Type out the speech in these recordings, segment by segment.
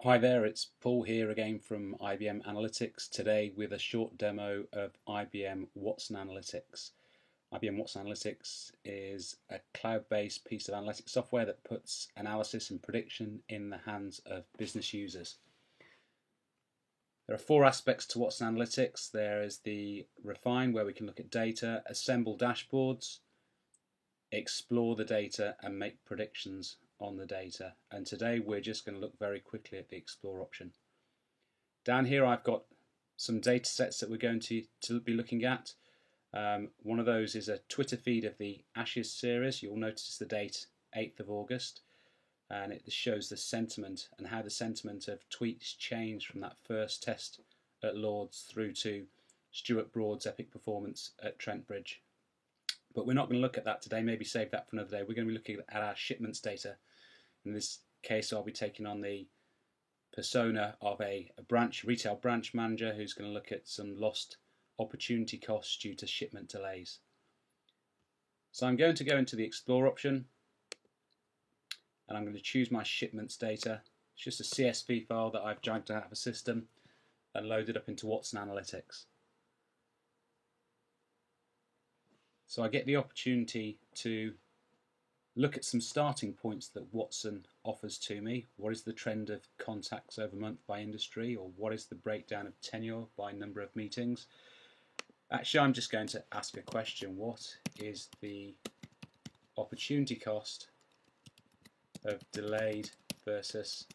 Hi there, it's Paul here again from IBM Analytics, today with a short demo of IBM Watson Analytics. IBM Watson Analytics is a cloud-based piece of analytics software that puts analysis and prediction in the hands of business users. There are four aspects to Watson Analytics. There is the refine, where we can look at data, assemble dashboards, explore the data and make predictions on the data. And today we're just going to look very quickly at the explore option. Down here I've got some data sets that we're going to be looking at. One of those is a Twitter feed of the Ashes series. You'll notice the date 8th of August, and it shows the sentiment and how the sentiment of tweets changed from that first test at Lord's through to Stuart Broad's epic performance at Trent Bridge. But we're not going to look at that today, maybe save that for another day. We're going to be looking at our shipments data. In this case, I'll be taking on the persona of a retail branch manager who's going to look at some lost opportunity costs due to shipment delays. So I'm going to go into the Explore option, and I'm going to choose my shipments data. It's just a CSV file that I've dragged out of a system and loaded up into Watson Analytics. So I get the opportunity to look at some starting points that Watson offers to me. What is the trend of contacts over month by industry, or what is the breakdown of tenure by number of meetings? Actually, I'm just going to ask a question. What is the opportunity cost of delayed versus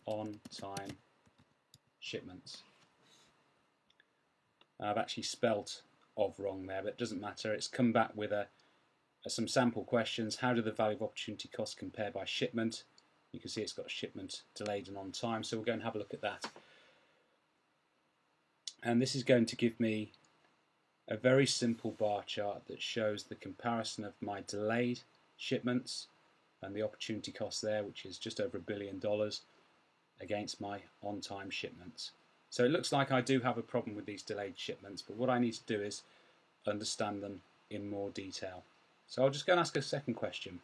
on-time shipments? I've actually spelt of wrong there, but it doesn't matter. It's come back with some sample questions. How do the value of opportunity costs compare by shipment? You can see it's got shipment delayed and on time, so we'll go and have a look at that. And this is going to give me a very simple bar chart that shows the comparison of my delayed shipments and the opportunity cost there, which is just over $1 billion, against my on-time shipments. So it looks like I do have a problem with these delayed shipments, but what I need to do is understand them in more detail. So I'll just go and ask a second question.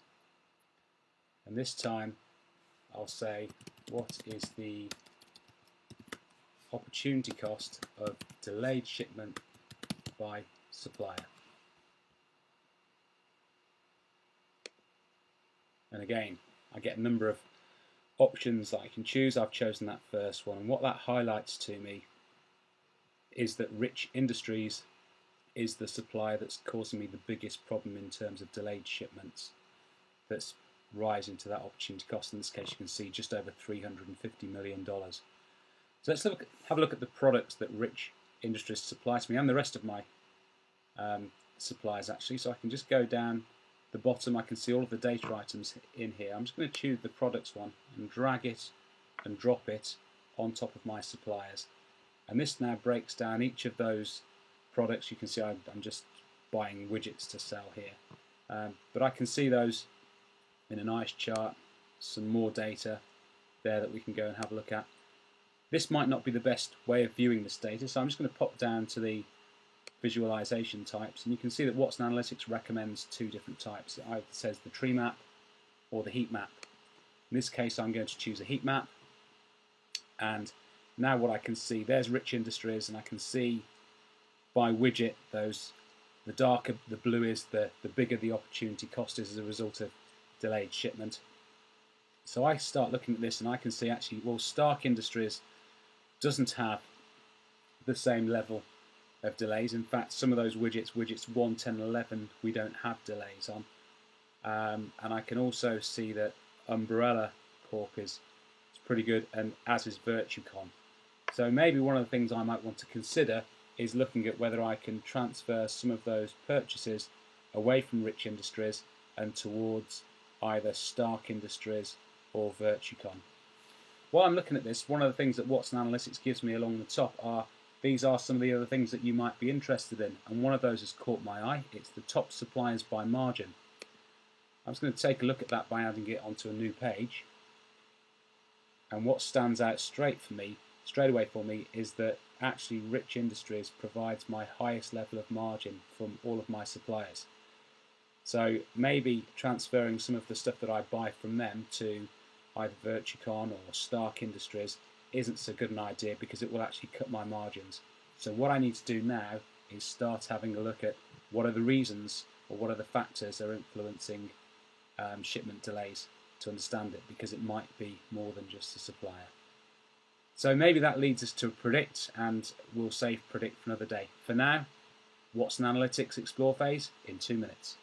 And this time I'll say, what is the opportunity cost of delayed shipment by supplier? And again, I get a number of options that I can choose. I've chosen that first one, and what that highlights to me is that Rich Industries is the supplier that's causing me the biggest problem in terms of delayed shipments, that's rising to that opportunity cost. In this case, you can see just over $350 million. So let's have a look at the products that Rich Industries supply to me, and the rest of my suppliers actually. So I can just go down the bottom, I can see all of the data items in here. I'm just going to choose the products one and drag it and drop it on top of my suppliers. And this now breaks down each of those products. You can see I'm just buying widgets to sell here. But I can see those in a nice chart, some more data there that we can go and have a look at. This might not be the best way of viewing this data, so I'm just going to pop down to the visualization types, and you can see that Watson Analytics recommends two different types. It either says the tree map or the heat map. In this case, I'm going to choose a heat map, and now what I can see, there's Rich Industries, and I can see by widget the darker the blue is, the bigger the opportunity cost is as a result of delayed shipment. So I start looking at this and I can see actually, well, Stark Industries doesn't have the same level of delays. In fact, some of those widgets 1, 10, 11, we don't have delays on. And I can also see that Umbrella Corp is pretty good, and as is Virtucon. So maybe one of the things I might want to consider is looking at whether I can transfer some of those purchases away from Rich Industries and towards either Stark Industries or Virtucon. While I'm looking at this, one of the things that Watson Analytics gives me along the top these are some of the other things that you might be interested in, and one of those has caught my eye. It's the top suppliers by margin. I'm just going to take a look at that by adding it onto a new page. And what stands out straight away for me is that actually Rich Industries provides my highest level of margin from all of my suppliers. So maybe transferring some of the stuff that I buy from them to either Virtucon or Stark Industries isn't so good an idea because it will actually cut my margins. So what I need to do now is start having a look at what are the reasons or what are the factors that are influencing shipment delays to understand it, because it might be more than just the supplier. So maybe that leads us to predict, and we'll save predict for another day. For now, Watson Analytics Explore phase in 2 minutes.